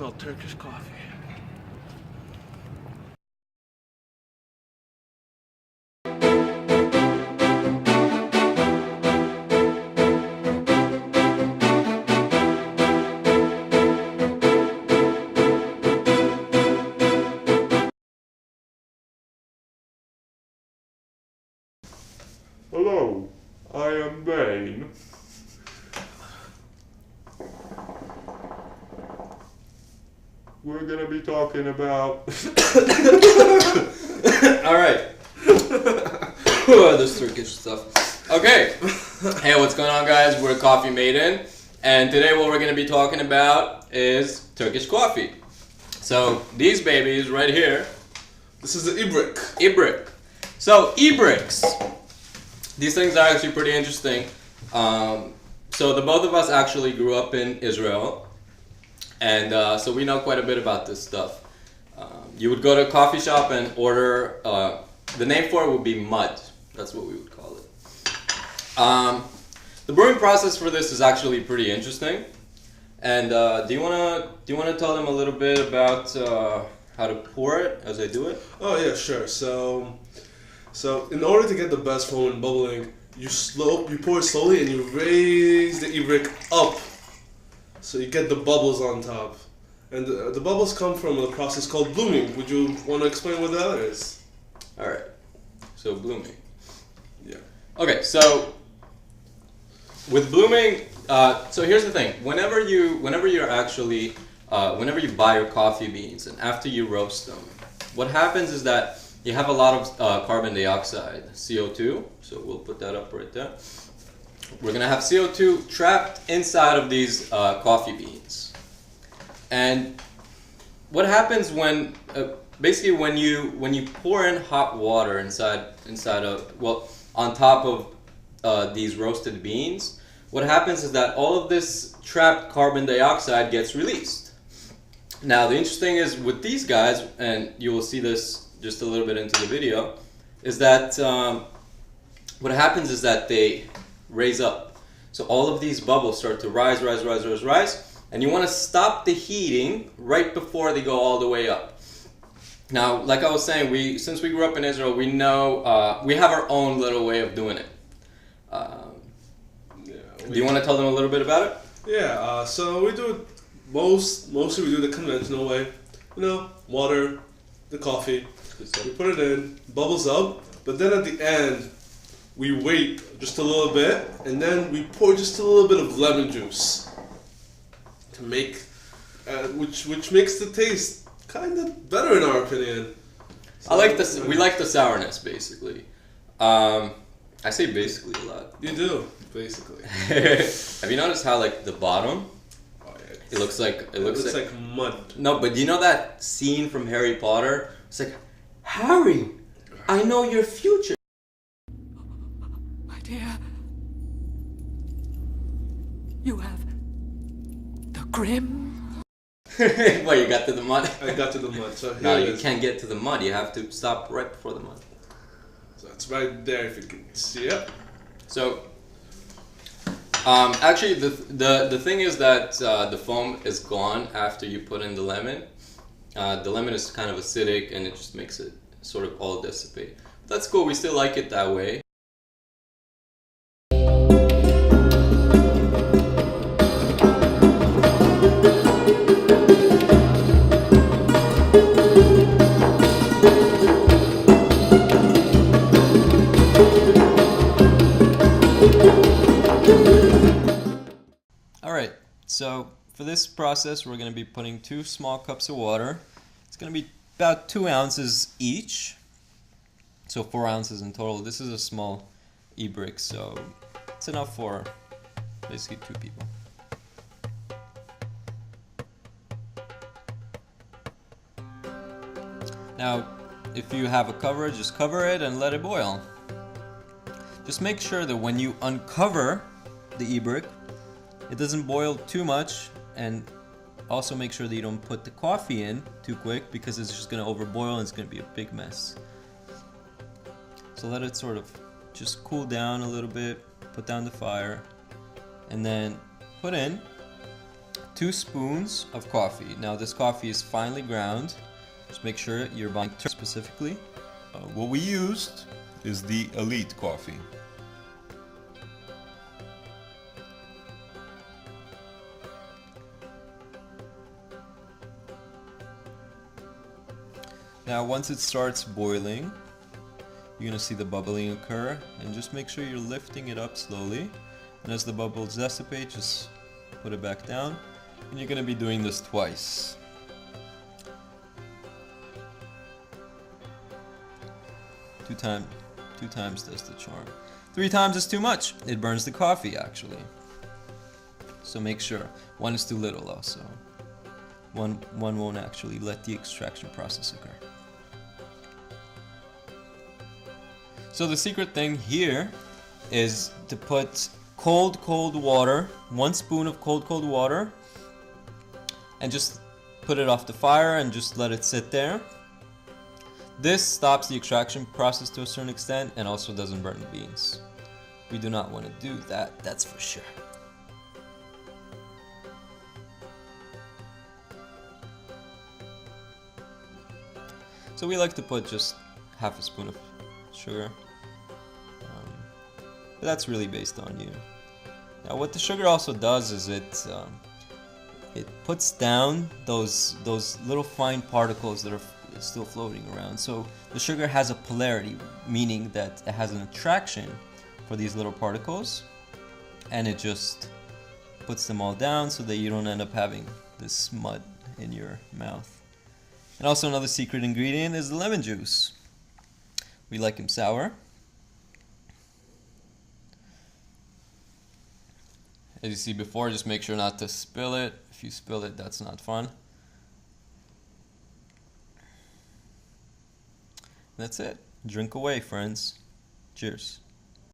smell Turkish coffee. Hello, I am Bane. We're gonna be talking about. Alright. This Turkish stuff. Okay. Hey, what's going on, guys? We're Coffee Maiden. And today, what we're gonna be talking about is Turkish coffee. So, these babies right here. This is the Ibrik. Ibrik. So, Ibriks. These things are actually pretty interesting. So, the both of us actually grew up in Israel. And so we know quite a bit about this stuff. You would go to a coffee shop and order, the name for it would be mud. That's what we would call it. The brewing process for this is actually pretty interesting. And do you wanna tell them a little bit about how to pour it as I do it? Oh yeah, sure. So in order to get the best foam and bubbling, you pour it slowly and you raise the Ibrik up. So you get the bubbles on top. And the bubbles come from a process called blooming. Would you want to explain what that is? Alright, so blooming. Yeah. Okay, so with blooming, so here's the thing. Whenever you buy your coffee beans and after you roast them, what happens is that you have a lot of carbon dioxide, CO2. So we'll put that up right there. We're gonna have CO2 trapped inside of these coffee beans. And what happens when, basically when you pour in hot water on top of these roasted beans, what happens is that all of this trapped carbon dioxide gets released. Now the interesting is with these guys, and you will see this just a little bit into the video, is that what happens is that they raise up. So all of these bubbles start to rise, and you want to stop the heating right before they go all the way up. Now, like I was saying, since we grew up in Israel, we know we have our own little way of doing it. Do you want to tell them a little bit about it? Yeah. So we do it mostly we do the conventional way. You know, water, the coffee. We put it in, bubbles up, but then at the end, we wait just a little bit, and then we pour just a little bit of lemon juice to make, which makes the taste kind of better in our opinion. So, I like this. We like the sourness, basically. I say basically a lot. You do, basically. Have you noticed how like the bottom? Oh, yeah, It looks like mud. No, but do you know that scene from Harry Potter? It's like, Harry, I know your future. My dear, you have the grim. What, you got to the mud? I got to the mud. So No, here it you is. can't get to the mud. You have to stop right before the mud. So it's right there if you can see it. So, actually, the thing is that the foam is gone after you put in the lemon. The lemon is kind of acidic, and it just makes it sort of all dissipate. That's cool. We still like it that way. Alright, so for this process we're going to be putting 2 small cups of water. It's going to be about 2 ounces each, so 4 ounces in total. This is a small e-brick, so it's enough for basically 2 people. Now, if you have a cover, just cover it and let it boil. Just make sure that when you uncover the e-brick, it doesn't boil too much, and also make sure that you don't put the coffee in too quick because it's just going to overboil and it's going to be a big mess. So let it sort of just cool down a little bit, put down the fire, and then put in 2 spoons of coffee. Now this coffee is finely ground. Just make sure you're buying specifically. What we used is the Elite coffee. Now once it starts boiling, you're gonna see the bubbling occur, and just make sure you're lifting it up slowly. And as the bubbles dissipate, just put it back down. And you're gonna be doing this twice. Two times does the charm. 3 times is too much. It burns the coffee actually. So make sure. 1 is too little also. One won't actually let the extraction process occur. So the secret thing here is to put cold water, 1 spoon of cold water, and just put it off the fire and just let it sit there. This stops the extraction process to a certain extent and also doesn't burn the beans. We do not want to do that, that's for sure. So we like to put just half a spoon of sugar. But that's really based on you. Now what the sugar also does is it puts down those little fine particles that are still floating around. So the sugar has a polarity, meaning that it has an attraction for these little particles, and it just puts them all down so that you don't end up having this mud in your mouth. And also another secret ingredient is the lemon juice. We like them sour. As you see before, just make sure not to spill it. If you spill it, that's not fun. That's it. Drink away, friends. Cheers.